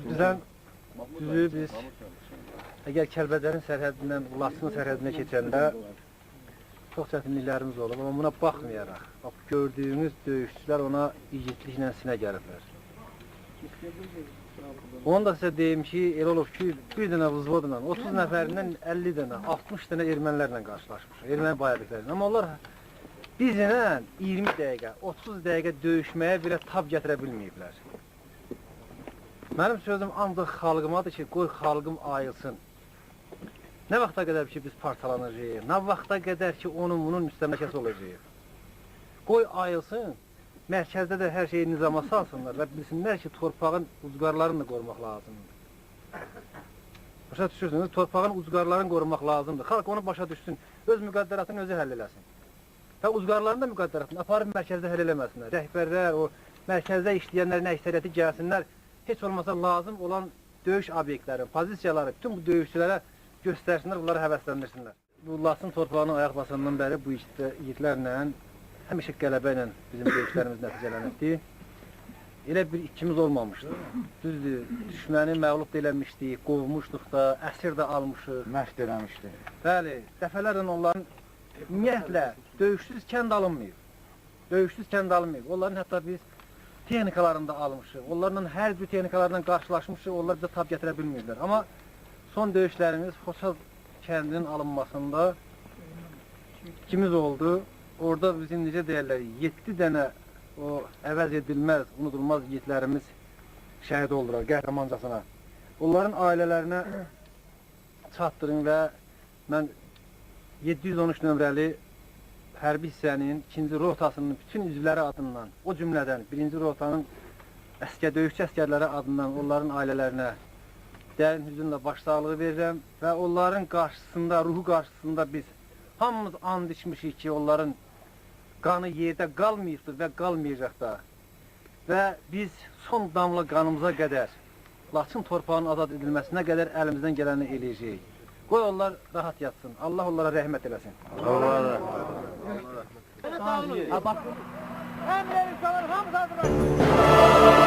Bizden düzü biz eğer Kəlbəcərin sərhədindən Laçın sərhədinə keçəndə çox çətinliklərimiz olub, amma buna baxmayaraq, bax, gördüyünüz döyüşçülər ona igidliklə sinə gəliblər. Onu da sizə deyim ki, elə olub ki, bir dənə vızvodla 30 nəfərindən 50 dənə, 60 dənə ermənilərlə qarşılaşmışıq, erməni bayadiklərlə. Amma onlar bizlə 20 dəqiqə, 30 dəqiqə döyüşməyə belə tab gətirə bilməyiblər. Mənim sözüm ancaq xalqımadır ki, qoy xalqım ayılsın. Nə vaxta qədər ki, biz parçalanacağıq, nə vaxta qədər ki, bunun müstəmləkəsi olacaq. Qoy ayılsın, mərkəzdə də hər şeyi nizama salsınlar və bilsinlər ki, torpağın ucqarlarını da qorumaq lazımdır. Başa düşürsünüz, torpağın ucqarlarını qorumaq lazımdır. Xalq onu başa düşsün, öz müqəddəratını özü həll eləsin. Və ucqarların da müqəddəratını aparıb mərkəzdə həll eləməsinlər. Rəhbərlər, o mərkəzdə işləyənlərin əksəriyyəti gəlsinlər, heç olmasa lazım olan döyüş obyektləri, pozisiyaları bütün bu döyüşçülərə göstərsinlər, bunları həvəsləndirsinlər. Bu Laçın torpağının ayaq basandan bəri bu igidlərlə həmişə qələbə ilə bizim döyüşlərimiz nəticələnibdi. Elə bir ikimiz olmamışdı. Düzdür, düşməni məğlub eləmişdik, qovmuşduq da, əsir də almışıq. Məşq eləmişdi. Bəli, dəfələrlə onların ümumiyyətlə döyüşsüz kənd alınmayıb. Döyüşsüz kənd alınmayıb. Onların hətta biz texnikalarında almışıq. Onlarla hər cür texnikalarla qarşılaşmışıq, onlar bizə tab gətirə bilmirlər. Amma son döyüşlərimiz Xoçaz kəndinin alınmasında ikimiz oldu. Orada bizim necə deyərlər, 7 dənə o əvəz edilməz, unudulmaz yiğitlərimiz şəhid oldular, qəhrəmancasına. Onların ailələrinə çatdırın və mən 713 nömrəli hərbi hissənin 2-ci rotasının bütün üzvləri adından, o cümlədən 1-ci rotanın döyüşçü əskərləri adından onların ailərinə dərin hüzünlə başsağlığı verirəm və onların qarşısında, ruhu qarşısında biz hamımız and içmişik ki, onların qanı yerdə qalmayıbdır və qalmayacaq da. Və biz son damla qanımıza qədər, Laçın torpağının azad edilməsinə qədər əlimizdən gələni eləyəcəyik. Qoy onlar rahat yatsın. Allah onlara rəhmət eləsin. Allah. Hamısı hazır.